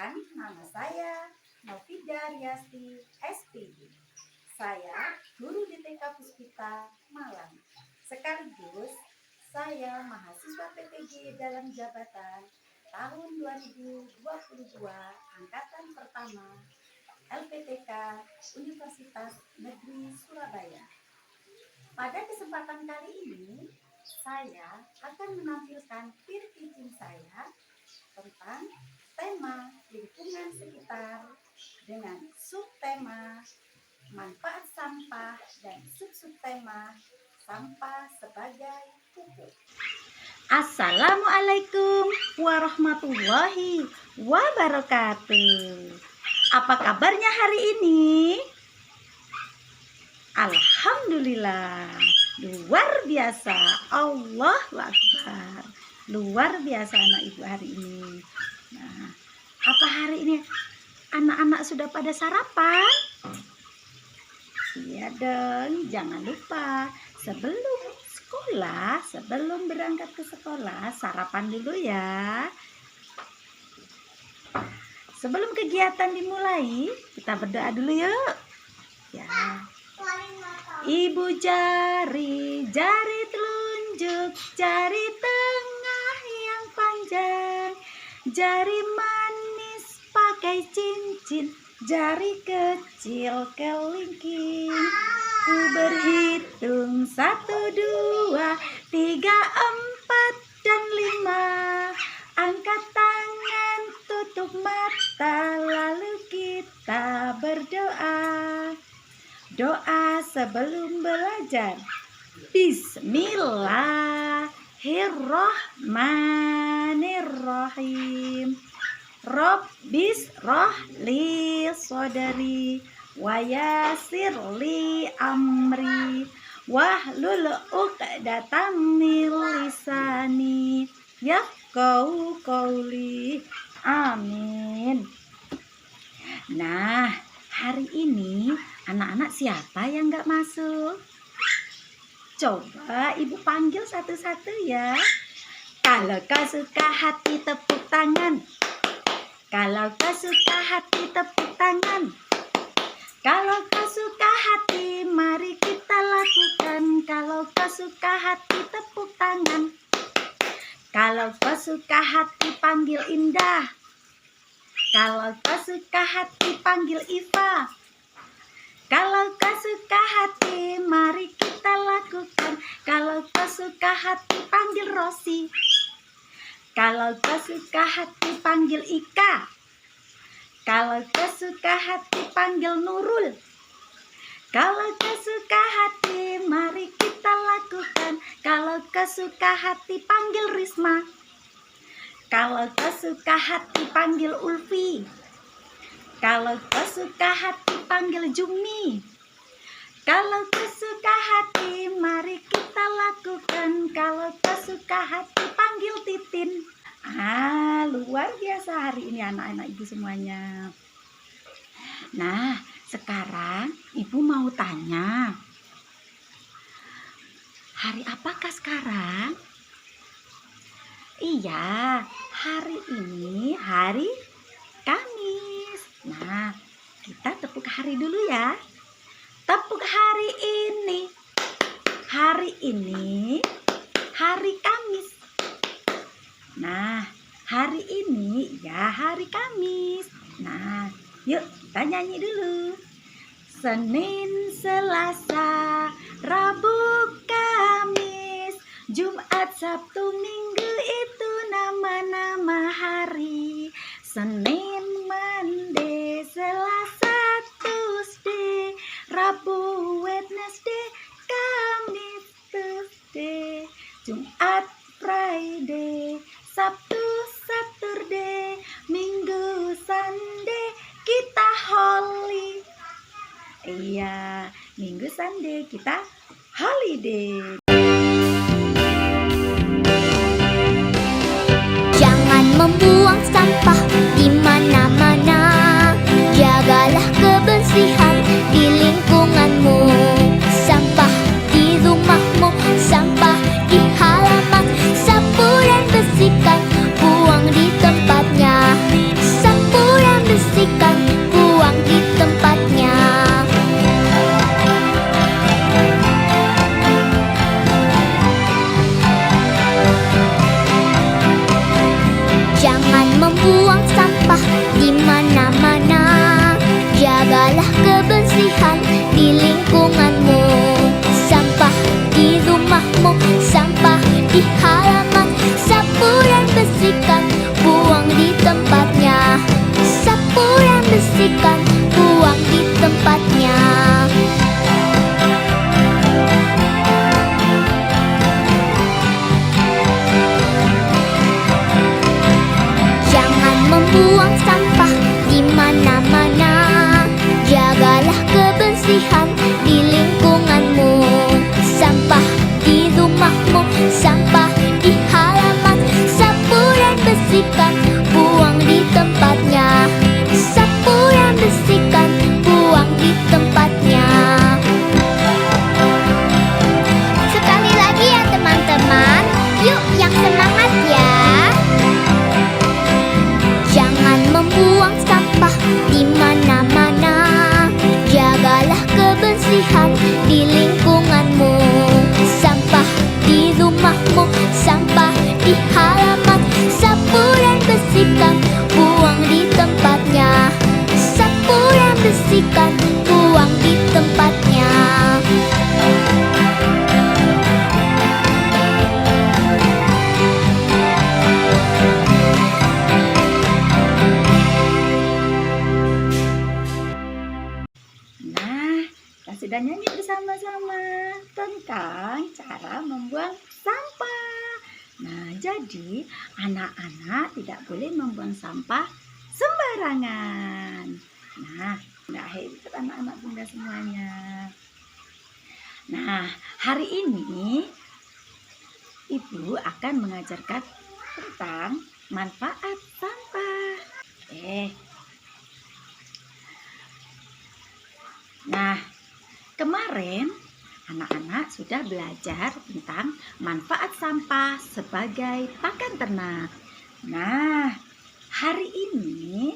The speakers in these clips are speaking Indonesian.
Perkenalkan, nama saya Novida Riasti SPD. Saya guru di TK Puspita Malang. Sekaligus saya mahasiswa PTG dalam jabatan tahun 2022 angkatan pertama LPTK Universitas Negeri Surabaya. Pada kesempatan kali ini, saya akan menampilkan peer teaching saya tentang tema lingkungan sekitar dengan subtema manfaat sampah dan subtema sampah sebagai pupuk. Assalamualaikum warahmatullahi wabarakatuh. Apa kabarnya hari ini? Alhamdulillah, luar biasa. Allahu Akbar. Luar biasa anak ibu hari ini. Nah, apa hari ini anak-anak sudah pada sarapan? Iya dong, jangan lupa sebelum sekolah, sebelum berangkat ke sekolah, sarapan dulu ya. Sebelum kegiatan dimulai, kita berdoa dulu yuk. Ya. Ibu jari, jari telunjuk, jari tengah yang panjang, jari manis pakai cincin, jari kecil kelingking. Ku berhitung 1, 2, 3, 4, dan 5. Angkat tangan, tutup mata, lalu kita berdoa. Doa sebelum belajar. Bismillahirrahmanirrahim. Rabbis rohli sodari wa yassirli amri wahlul uqdatam min lisani yafqahu qawli. Amin. Nah, hari ini anak-anak siapa yang nggak masuk? Coba ibu panggil satu-satu ya. Kalau kau suka hati tepuk tangan. Kalau kau suka hati tepuk tangan. Kalau kau suka hati mari kita lakukan. Kalau kau suka hati tepuk tangan. Kalau kau suka hati panggil Indah. Kalau kau suka hati panggil Iva. Kalau kau suka hati, mari kita lakukan. Kalau kau suka hati, panggil Rosi. Kalau kau suka hati, panggil Ika. Kalau kau suka hati, panggil Nurul. Kalau kau suka hati, mari kita lakukan. Kalau kau suka hati, panggil Risma. Kalau kau suka hati, panggil Ulfi. Kalau kau suka hati, panggil Jumi. Kalau kau suka hati, mari kita lakukan. Kalau kau suka hati, panggil Titin. Luar biasa hari ini anak-anak ibu semuanya. Nah, sekarang ibu mau tanya. Hari apakah sekarang? Iya, hari ini hari Kamis. Nah, kita tepuk hari dulu ya. Tepuk hari ini. Hari ini hari Kamis. Nah, hari ini ya hari Kamis. Nah, yuk kita nyanyi dulu. Senin, Selasa, Rabu, Kamis, Jumat, Sabtu, Minggu itu nama-nama hari. Senin, Monday, Selasa, Tuesday, Rabu, Wednesday, Kamis, Tuesday, Jumat, Friday, Sabtu, Saturday, Minggu, Sunday, kita holy. Iya, Minggu, Sunday kita holiday. Jangan membuang sampah di mana-mana. Jagalah kebersihan di lingkunganmu. Sampah di rumahmu, sampah di halaman. Sapu dan bersihkan, buang di tempatnya. Sapu bersihkan, buang di tempatnya. Nah, kita sudah nyanyi bersama-sama tentang cara membuang sampah. Nah, jadi anak-anak tidak boleh membuang sampah sembarangan. Nah, hebat anak-anak Bunda semuanya. Nah, hari ini Ibu akan mengajarkan tentang manfaat sampah. Nah, kemarin anak-anak sudah belajar tentang manfaat sampah sebagai pakan ternak. Nah, hari ini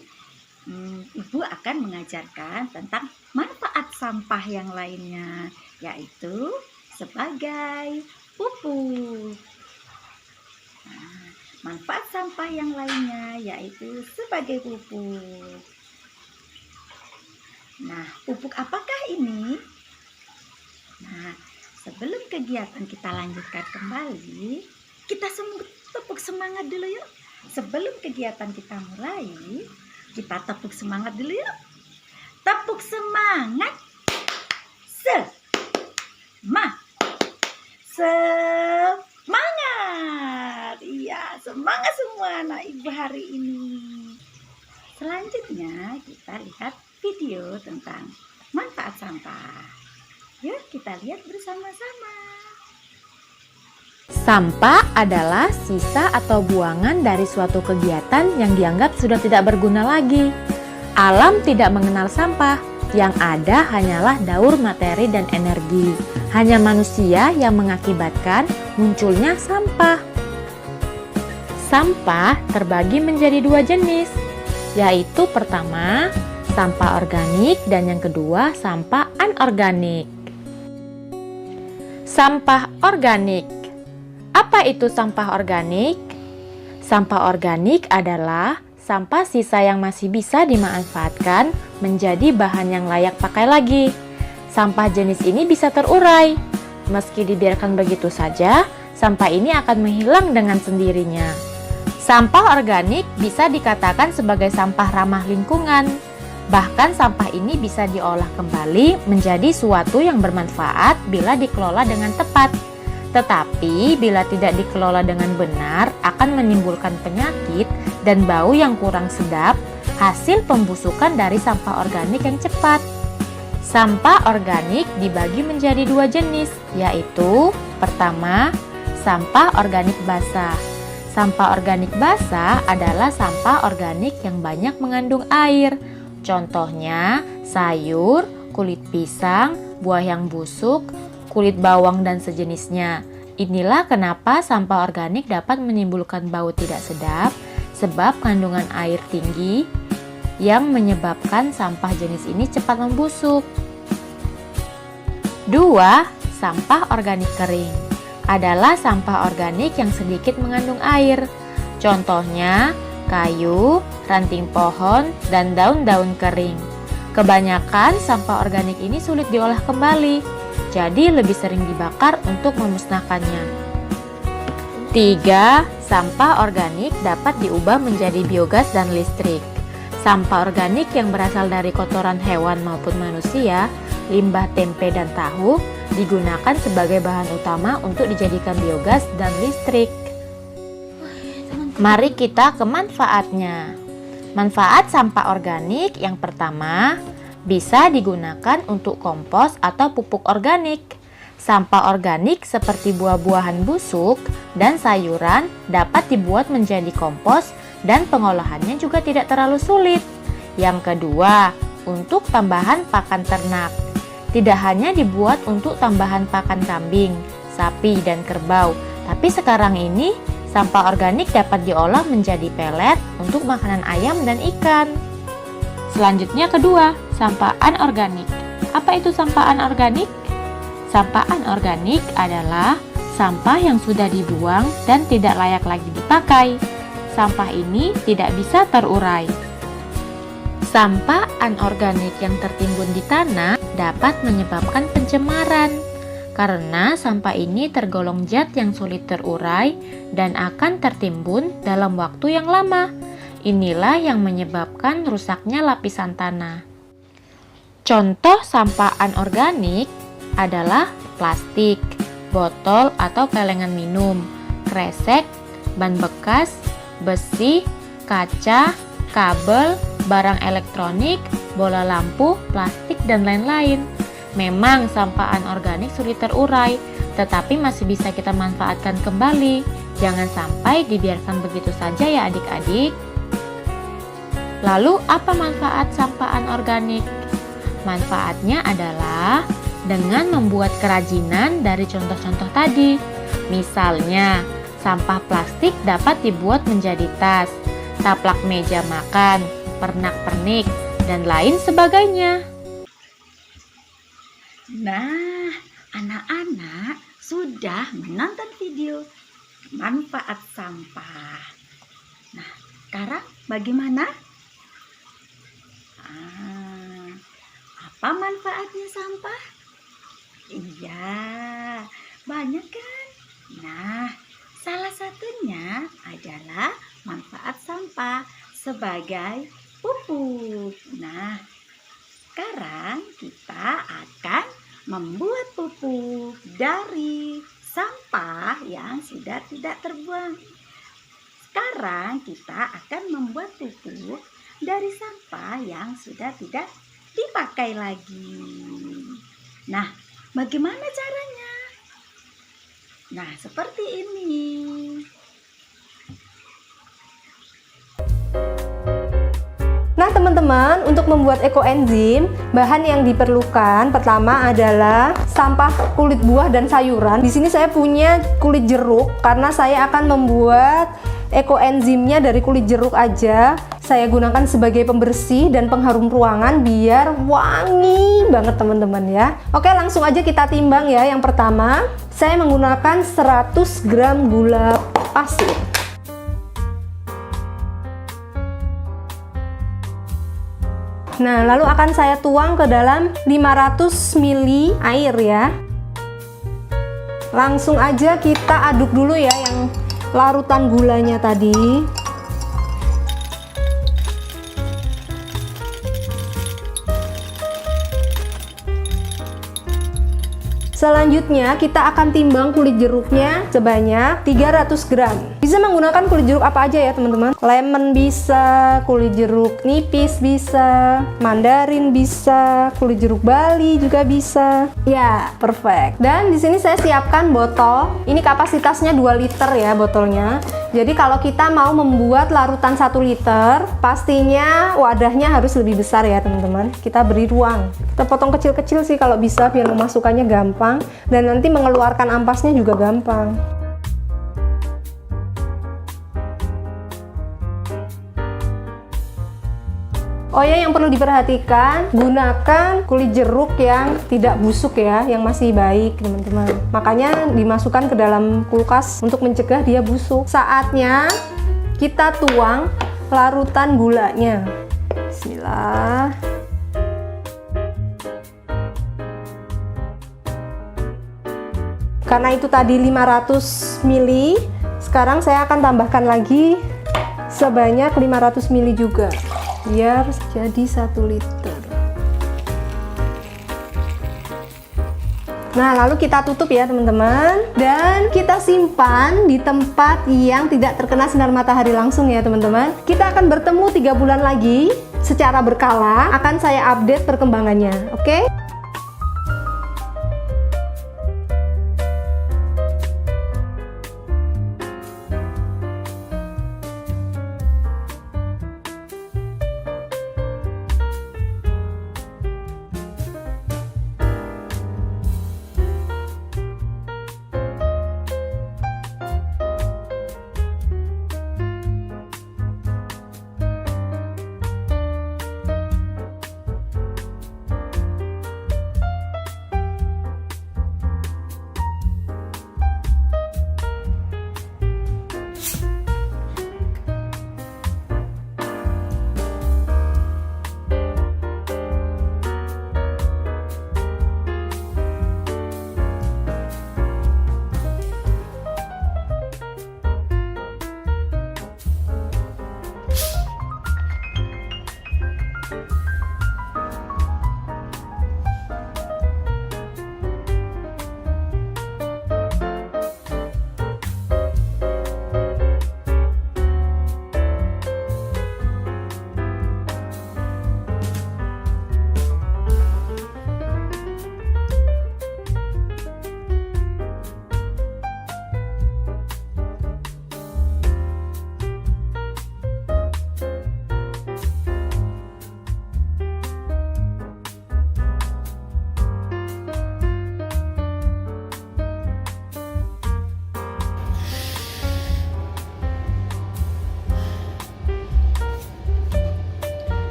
Ibu akan mengajarkan tentang manfaat sampah yang lainnya, yaitu sebagai pupuk. Nah, manfaat sampah yang lainnya yaitu sebagai pupuk. Nah, pupuk apakah ini? Nah, sebelum kegiatan kita lanjutkan kembali, kita tepuk semangat dulu yuk. Sebelum kegiatan kita mulai, kita tepuk semangat dulu yuk. Tepuk semangat. Semangat. Iya, semangat semua anak Ibu hari ini. Selanjutnya kita lihat video tentang manfaat sampah. Yuk kita lihat bersama-sama. Sampah adalah sisa atau buangan dari suatu kegiatan yang dianggap sudah tidak berguna lagi. Alam tidak mengenal sampah, yang ada hanyalah daur materi dan energi. Hanya manusia yang mengakibatkan munculnya sampah. Sampah terbagi menjadi dua jenis, yaitu pertama, sampah organik dan yang kedua, sampah anorganik. Sampah organik. Apa itu sampah organik? Sampah organik adalah sampah sisa yang masih bisa dimanfaatkan menjadi bahan yang layak pakai lagi. Sampah jenis ini bisa terurai. Meski dibiarkan begitu saja, sampah ini akan menghilang dengan sendirinya. Sampah organik bisa dikatakan sebagai sampah ramah lingkungan. Bahkan sampah ini bisa diolah kembali menjadi suatu yang bermanfaat bila dikelola dengan tepat. Tetapi bila tidak dikelola dengan benar akan menimbulkan penyakit dan bau yang kurang sedap, hasil pembusukan dari sampah organik yang cepat. Sampah organik dibagi menjadi dua jenis, yaitu pertama, sampah organik basah. Sampah organik basah adalah sampah organik yang banyak mengandung air. Contohnya sayur, kulit pisang, buah yang busuk, kulit bawang dan sejenisnya. Inilah kenapa sampah organik dapat menimbulkan bau tidak sedap, sebab kandungan air tinggi yang menyebabkan sampah jenis ini cepat membusuk. 2. Sampah organik kering adalah sampah organik yang sedikit mengandung air. Contohnya kayu, ranting pohon, dan daun-daun kering. Kebanyakan sampah organik ini sulit diolah kembali, jadi lebih sering dibakar untuk memusnahkannya. 3. Sampah organik dapat diubah menjadi biogas dan listrik. Sampah organik yang berasal dari kotoran hewan maupun manusia, limbah tempe dan tahu, digunakan sebagai bahan utama untuk dijadikan biogas dan listrik. Mari kita ke manfaatnya. Manfaat sampah organik yang pertama, bisa digunakan untuk kompos atau pupuk organik. Sampah organik seperti buah-buahan busuk dan sayuran dapat dibuat menjadi kompos dan pengolahannya juga tidak terlalu sulit. Yang kedua, untuk tambahan pakan ternak. Tidak hanya dibuat untuk tambahan pakan kambing, sapi, dan kerbau, tapi sekarang ini sampah organik dapat diolah menjadi pelet untuk makanan ayam dan ikan. Selanjutnya kedua, sampah anorganik. Apa itu sampah anorganik? Sampah anorganik adalah sampah yang sudah dibuang dan tidak layak lagi dipakai. Sampah ini tidak bisa terurai. Sampah anorganik yang tertimbun di tanah dapat menyebabkan pencemaran karena sampah ini tergolong zat yang sulit terurai dan akan tertimbun dalam waktu yang lama. Inilah yang menyebabkan rusaknya lapisan tanah. Contoh sampah anorganik adalah plastik, botol atau pelengan minum, kresek, ban bekas, besi, kaca, kabel, barang elektronik, bola lampu, plastik, dan lain-lain. Memang sampah anorganik sulit terurai, tetapi masih bisa kita manfaatkan kembali. Jangan sampai dibiarkan begitu saja ya adik-adik. Lalu apa manfaat sampah anorganik? Manfaatnya adalah dengan membuat kerajinan dari contoh-contoh tadi. Misalnya, sampah plastik dapat dibuat menjadi tas, taplak meja makan, pernak-pernik, dan lain sebagainya. Nah, anak-anak sudah menonton video manfaat sampah. Nah, sekarang bagaimana? Apa manfaatnya sampah? Iya, banyak kan? Nah, salah satunya adalah manfaat sampah sebagai pupuk. Nah, sekarang kita akan membuat pupuk dari sampah yang sudah tidak terbuang. Sekarang kita akan membuat pupuk dari sampah yang sudah tidak dipakai lagi. Nah, bagaimana caranya? Nah, seperti ini. Nah teman-teman, untuk membuat ekoenzim, bahan yang diperlukan pertama adalah sampah kulit buah dan sayuran. Di sini saya punya kulit jeruk karena saya akan membuat ekoenzimnya dari kulit jeruk aja. Saya gunakan sebagai pembersih dan pengharum ruangan biar wangi banget teman-teman ya. Oke, langsung aja kita timbang ya. Yang pertama, saya menggunakan 100 gram gula pasir. Nah, lalu akan saya tuang ke dalam 500 ml air ya. Langsung aja kita aduk dulu ya yang larutan gulanya tadi. Selanjutnya kita akan timbang kulit jeruknya sebanyak 300 gram. Bisa menggunakan kulit jeruk apa aja ya teman-teman. Lemon bisa, kulit jeruk nipis bisa, mandarin bisa, kulit jeruk Bali juga bisa. Ya, perfect. Dan di sini saya siapkan botol. Ini kapasitasnya 2 liter ya botolnya. Jadi kalau kita mau membuat larutan 1 liter, pastinya wadahnya harus lebih besar ya teman-teman. Kita beri ruang. Kita potong kecil-kecil sih kalau bisa biar memasukkannya gampang. Dan nanti mengeluarkan ampasnya juga gampang. Oh ya, yang perlu diperhatikan, gunakan kulit jeruk yang tidak busuk ya, yang masih baik teman-teman. Makanya dimasukkan ke dalam kulkas untuk mencegah dia busuk. Saatnya kita tuang larutan gulanya. Bismillah. Karena itu tadi 500 ml, sekarang saya akan tambahkan lagi sebanyak 500 ml juga, biar jadi 1 liter. Nah, lalu kita tutup ya teman-teman, dan kita simpan di tempat yang tidak terkena sinar matahari langsung ya teman-teman. Kita akan bertemu 3 bulan lagi secara berkala, akan saya update perkembangannya, oke?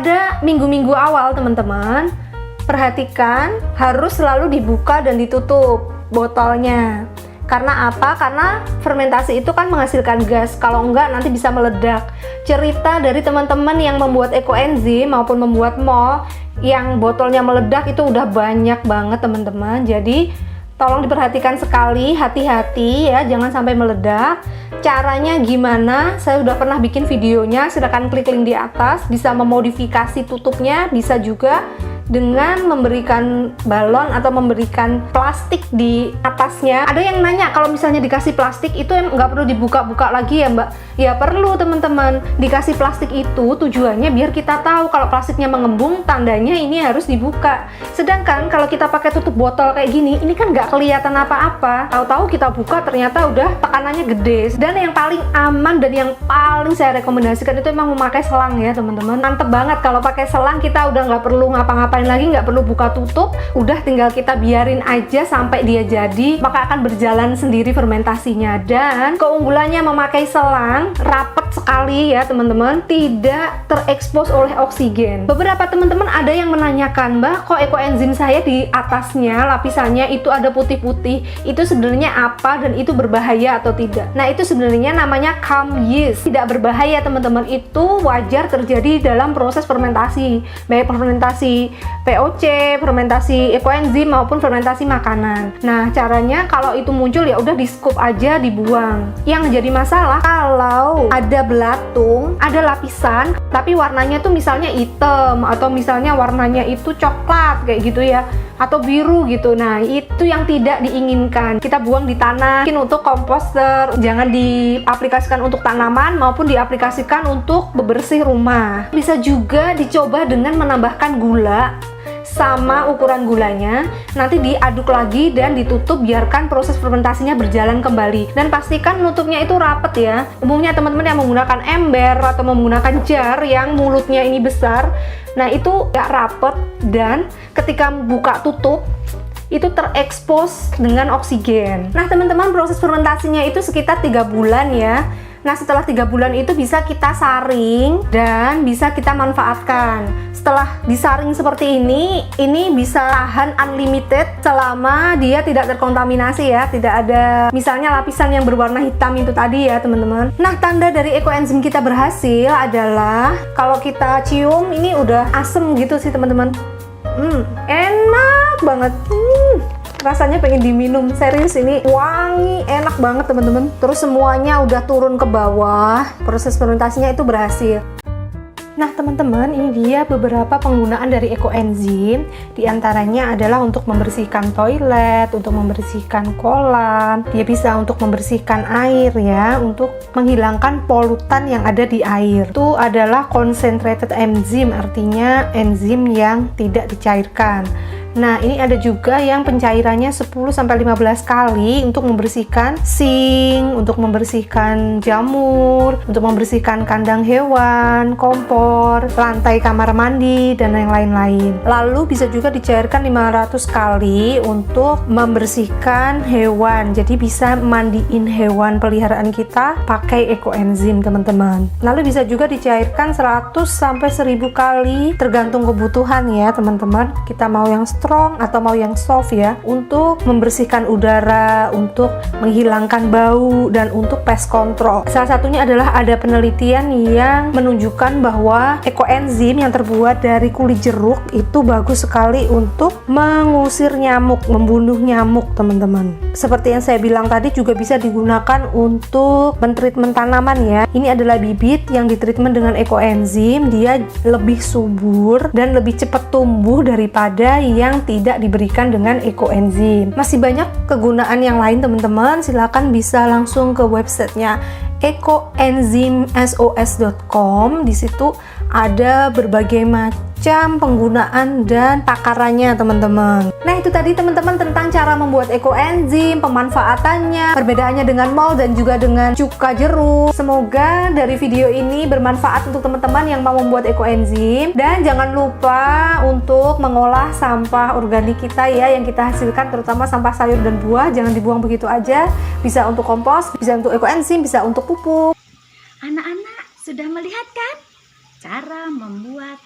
Pada minggu-minggu awal teman-teman, perhatikan harus selalu dibuka dan ditutup botolnya. Karena apa? Karena fermentasi itu kan menghasilkan gas. Kalau enggak nanti bisa meledak. Cerita dari teman-teman yang membuat ekoenzim maupun membuat mol yang botolnya meledak itu udah banyak banget teman-teman. Jadi tolong diperhatikan sekali, hati-hati ya, jangan sampai meledak. Caranya gimana? Saya udah pernah bikin videonya, silakan klik link di atas. Bisa memodifikasi tutupnya, bisa juga dengan memberikan balon atau memberikan plastik di atasnya. Ada yang nanya kalau misalnya dikasih plastik itu nggak perlu dibuka-buka lagi ya Mbak? Ya perlu teman-teman. Dikasih plastik itu tujuannya biar kita tahu kalau plastiknya mengembung, tandanya ini harus dibuka. Sedangkan kalau kita pakai tutup botol kayak gini, ini kan nggak kelihatan apa-apa. Tahu-tahu kita buka ternyata udah tekanannya gede. Dan yang paling aman dan yang paling saya rekomendasikan itu memang memakai selang ya teman-teman. Mantep banget kalau pakai selang, kita udah nggak perlu ngapa-ngapain lagi, nggak perlu buka tutup, udah tinggal kita biarin aja sampai dia jadi, maka akan berjalan sendiri fermentasinya. Dan keunggulannya memakai selang, rapet sekali ya teman-teman, tidak terekspos oleh oksigen. Beberapa teman-teman ada yang menanyakan, Mbak kok ekoenzim saya di atasnya lapisannya itu ada putih-putih, itu sebenarnya apa dan itu berbahaya atau tidak? Nah itu sebenarnya namanya calm yeast, tidak berbahaya teman-teman, itu wajar terjadi dalam proses fermentasi, baik fermentasi POC, fermentasi ekoenzim maupun fermentasi makanan. Nah, caranya kalau itu muncul ya udah di scoop aja, dibuang. Yang jadi masalah kalau ada belatung, ada lapisan tapi warnanya tuh misalnya hitam atau misalnya warnanya itu coklat kayak gitu ya, atau biru gitu. Nah, itu yang tidak diinginkan. Kita buang di tanah, mungkin untuk komposter. Jangan diaplikasikan untuk tanaman maupun diaplikasikan untuk bebersih rumah. Bisa juga dicoba dengan menambahkan gula sama ukuran gulanya, nanti diaduk lagi dan ditutup, biarkan proses fermentasinya berjalan kembali. Dan pastikan nutupnya itu rapet ya. Umumnya teman-teman yang menggunakan ember atau menggunakan jar yang mulutnya ini besar, nah itu gak rapet, dan ketika buka tutup itu terekspos dengan oksigen. Nah teman-teman, proses fermentasinya itu sekitar 3 bulan ya. Nah setelah 3 bulan itu bisa kita saring dan bisa kita manfaatkan. Setelah disaring seperti ini bisa tahan unlimited selama dia tidak terkontaminasi ya, tidak ada misalnya lapisan yang berwarna hitam itu tadi ya teman-teman. Nah tanda dari ekoenzim kita berhasil adalah kalau kita cium ini udah asem gitu sih teman-teman. Enak banget. Rasanya pengen diminum, serius, ini wangi, enak banget teman-teman. Terus semuanya udah turun ke bawah, proses fermentasinya itu berhasil. Nah teman-teman, ini dia beberapa penggunaan dari ekoenzim. Di antaranya adalah untuk membersihkan toilet, untuk membersihkan kolam. Dia bisa untuk membersihkan air ya, untuk menghilangkan polutan yang ada di air. Itu adalah concentrated enzyme, artinya enzim yang tidak dicairkan. Nah, ini ada juga yang pencairannya 10-15 kali untuk membersihkan sink, untuk membersihkan jamur, untuk membersihkan kandang hewan, kompor, lantai kamar mandi, dan yang lain-lain. Lalu bisa juga dicairkan 500 kali untuk membersihkan hewan. Jadi bisa mandiin hewan peliharaan kita pakai ekoenzim, teman-teman. Lalu bisa juga dicairkan 100-1000 kali tergantung kebutuhan ya, teman-teman. Kita mau yang strong atau mau yang soft ya, untuk membersihkan udara, untuk menghilangkan bau, dan untuk pest control. Salah satunya adalah ada penelitian yang menunjukkan bahwa ekoenzim yang terbuat dari kulit jeruk itu bagus sekali untuk mengusir nyamuk, membunuh nyamuk teman-teman. Seperti yang saya bilang tadi, juga bisa digunakan untuk mentreatment tanaman ya. Ini adalah bibit yang ditreatment dengan ekoenzim, dia lebih subur dan lebih cepat tumbuh daripada yang tidak diberikan dengan ekoenzim. Masih banyak kegunaan yang lain teman-teman, silakan bisa langsung ke websitenya ekoenzimsos.com. Di situ ada berbagai macam penggunaan dan takarannya teman-teman. Nah itu tadi teman-teman tentang cara membuat ekoenzim, pemanfaatannya, perbedaannya dengan mol dan juga dengan cuka jeruk. Semoga dari video ini bermanfaat untuk teman-teman yang mau membuat ekoenzim. Dan jangan lupa untuk mengolah sampah organik kita ya, yang kita hasilkan, terutama sampah sayur dan buah. Jangan dibuang begitu aja, bisa untuk kompos, bisa untuk ekoenzim, bisa untuk pupuk. Anak-anak sudah melihat kan cara membuat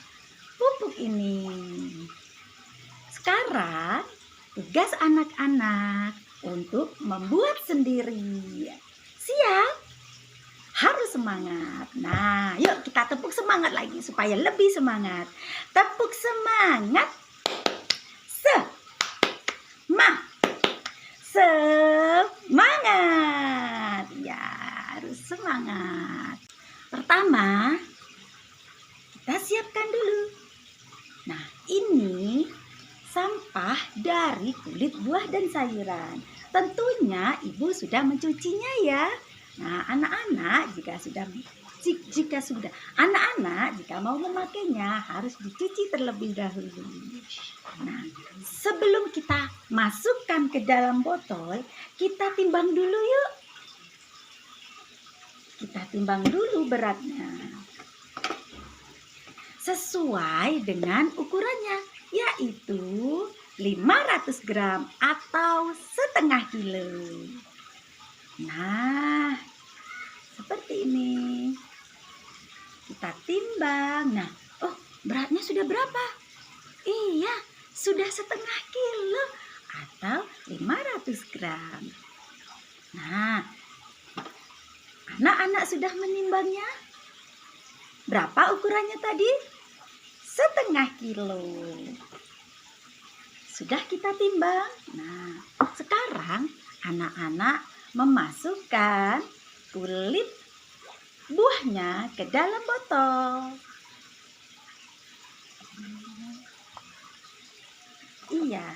pupuk ini. Sekarang tugas anak-anak untuk membuat sendiri. Siap? Harus semangat. Nah, yuk kita tepuk semangat lagi supaya lebih semangat. Tepuk semangat. Semangat. Ya, harus semangat. Pertama, kita siapkan dulu. Nah, ini sampah dari kulit buah dan sayuran. Tentunya ibu sudah mencucinya ya. Nah, anak-anak jika mau memakainya harus dicuci terlebih dahulu. Nah, sebelum kita masukkan ke dalam botol, kita timbang dulu yuk. Kita timbang dulu beratnya. Sesuai dengan ukurannya, yaitu 500 gram atau setengah kilo. Nah, seperti ini. Kita timbang. Nah, oh, beratnya sudah berapa? Iya, sudah setengah kilo atau 500 gram. Nah, anak-anak sudah menimbangnya. Berapa ukurannya tadi? Setengah kilo. Sudah kita timbang. Nah, sekarang anak-anak memasukkan kulit buahnya ke dalam botol. Iya,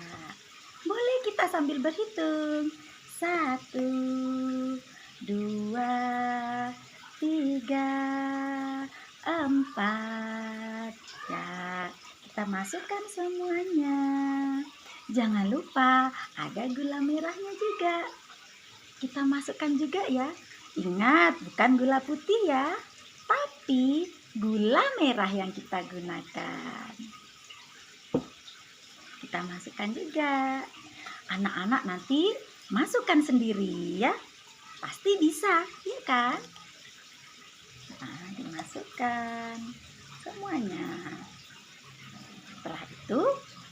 boleh kita sambil berhitung. 1, 2, 3, 4. Ya, kita masukkan semuanya. Jangan lupa ada gula merahnya juga. Kita masukkan juga ya. Ingat, bukan gula putih ya, tapi gula merah yang kita gunakan. Kita masukkan juga. Anak-anak nanti masukkan sendiri ya. Pasti bisa, ya kan? Nah, dimasukkan semuanya. Setelah itu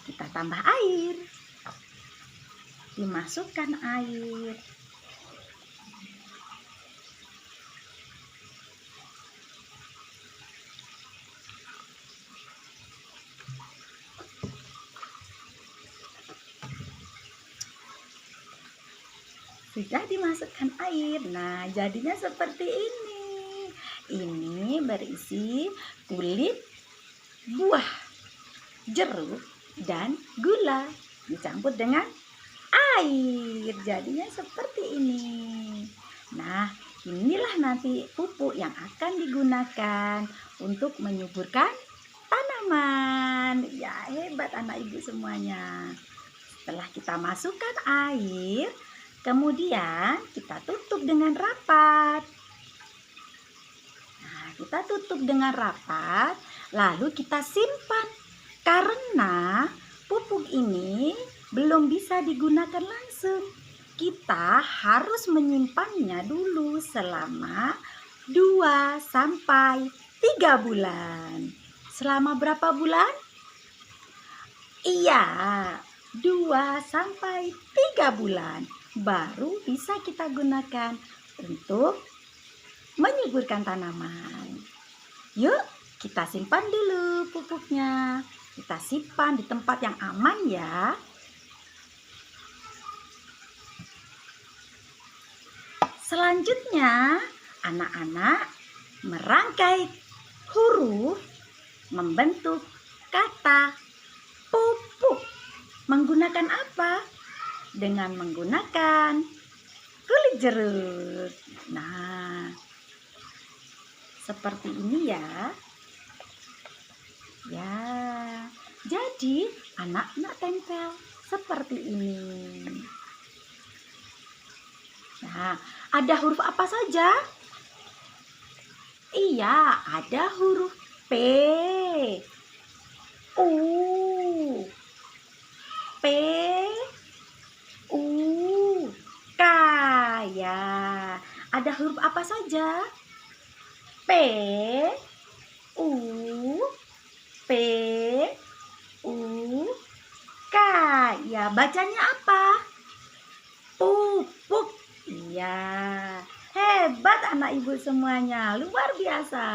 kita tambah air. Dimasukkan air. Sudah dimasukkan air. Nah, jadinya seperti ini. Ini berisi kulit buah, jeruk, dan gula dicampur dengan air. Jadinya seperti ini. Nah, inilah nanti pupuk yang akan digunakan untuk menyuburkan tanaman. Ya, hebat anak ibu semuanya. Setelah kita masukkan air, kemudian kita tutup dengan rapat. Nah, kita tutup dengan rapat, lalu kita simpan. Karena pupuk ini belum bisa digunakan langsung. Kita harus menyimpannya dulu selama 2-3 bulan. Selama berapa bulan? Iya, 2-3 bulan. Baru bisa kita gunakan untuk menyuburkan tanaman. Yuk, kita simpan dulu pupuknya. Kita simpan di tempat yang aman ya. Selanjutnya, anak-anak merangkai huruf membentuk kata pupuk. Menggunakan apa? Dengan menggunakan kulit jeruk. Nah, seperti ini ya. Ya, jadi anak-anak tempel seperti ini. Nah, ada huruf apa saja? Iya, ada huruf P, U, P, U, K. Ya, ada huruf apa saja? P, U, P, bacanya apa? Pupuk. Iya, hebat anak ibu semuanya, luar biasa.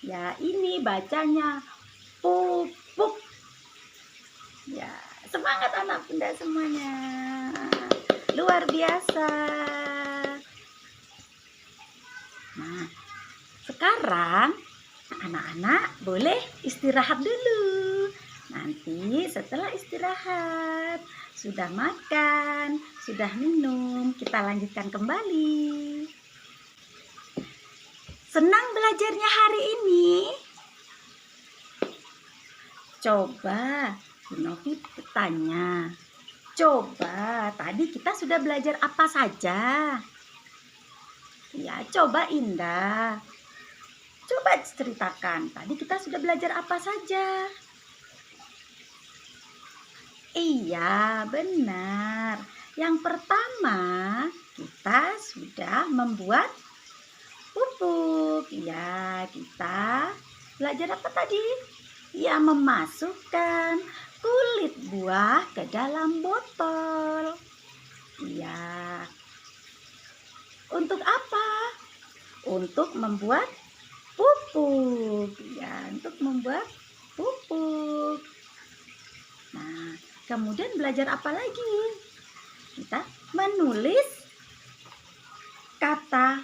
Ya, ini bacanya pupuk. Ya, semangat anak bunda semuanya. Luar biasa. Nah, sekarang anak-anak boleh istirahat dulu. Nanti setelah istirahat, sudah makan, sudah minum, kita lanjutkan kembali. Senang belajarnya hari ini? Coba Bu Novi bertanya. Coba, tadi kita sudah belajar apa saja? Ya, coba Indah. Coba ceritakan, tadi kita sudah belajar apa saja? Iya, benar. Yang pertama, kita sudah membuat pupuk. Ya, kita belajar apa tadi? Ya, memasukkan kulit buah ke dalam botol. Ya. Untuk apa? Untuk membuat pupuk. Ya, untuk membuat pupuk. Nah, kemudian belajar apa lagi? Kita menulis kata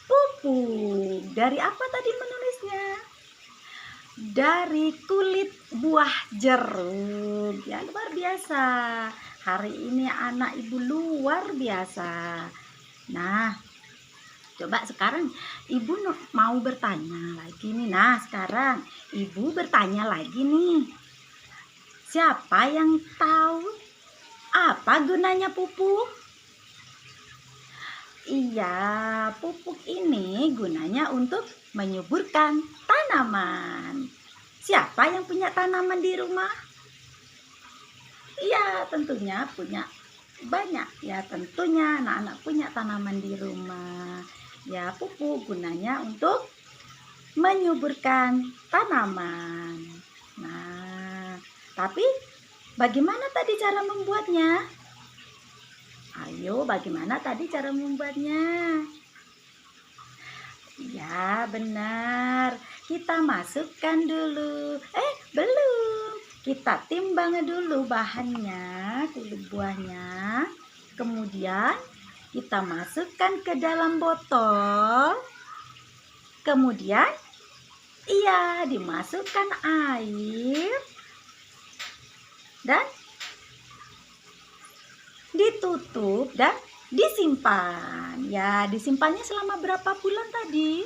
pupuk. Dari apa tadi menulisnya? Dari kulit buah jeruk. Ya, luar biasa. Hari ini anak ibu luar biasa. Nah, coba sekarang ibu mau bertanya lagi nih. Nah, sekarang ibu bertanya lagi nih. Siapa yang tahu apa gunanya pupuk? Iya, pupuk ini gunanya untuk menyuburkan tanaman. Siapa yang punya tanaman di rumah? Iya, tentunya punya banyak. Ya, tentunya anak-anak punya tanaman di rumah. Ya, pupuk gunanya untuk menyuburkan tanaman. Nah, tapi bagaimana tadi cara membuatnya? Ayo, bagaimana tadi cara membuatnya? Ya, benar. Kita masukkan dulu. Belum. Kita timbang dulu bahannya, kulit buahnya. Kemudian kita masukkan ke dalam botol. Kemudian, iya, dimasukkan air. Dan ditutup dan disimpan. Ya, disimpannya selama berapa bulan tadi?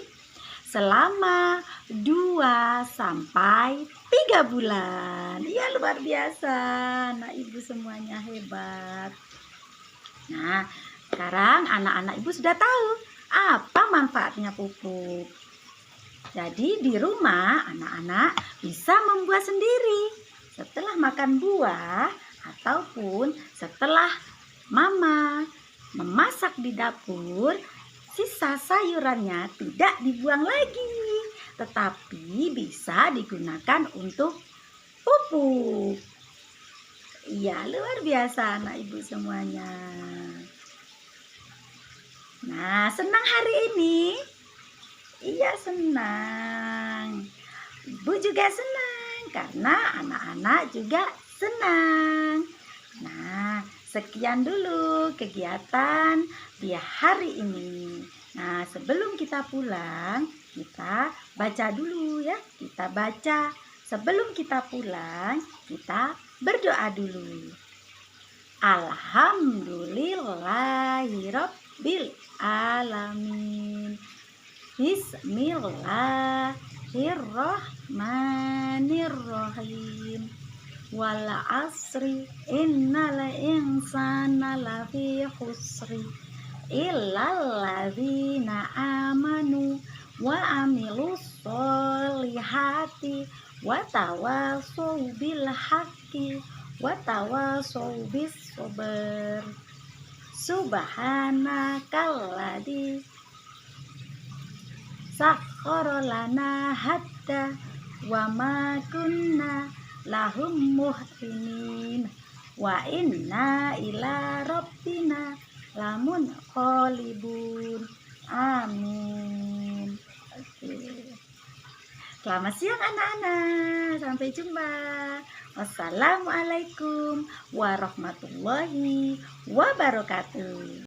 Selama 2 sampai 3 bulan. Ya, luar biasa. Nah, ibu semuanya hebat. Nah, sekarang anak-anak ibu sudah tahu apa manfaatnya pupuk. Jadi di rumah anak-anak bisa membuat sendiri. Setelah makan buah ataupun setelah Mama memasak di dapur, sisa sayurannya tidak dibuang lagi, tetapi bisa digunakan untuk pupuk. Iya, luar biasa anak ibu semuanya. Nah, senang hari ini? Iya, senang. Ibu juga senang karena anak-anak juga senang. Nah, sekian dulu kegiatan di hari ini. Nah, sebelum kita pulang, kita baca dulu ya. Kita baca. Sebelum kita pulang, kita berdoa dulu. Alhamdulillahirabbil alamin. Bismillahirrahmanirrahim. Wal asri innal insana lafi khusri illal ladzina amanu wa amilus solihati wa tawasau bil haqqi wa tawasau bis sabr. Subhanakalladzi sakhkhara lana hatta wa ma kunna lahum muhsinin wa inna ila rabbina lamunqalibun. Amin. Oke. Selamat siang anak-anak. Sampai jumpa. Wassalamualaikum warahmatullahi wabarakatuh.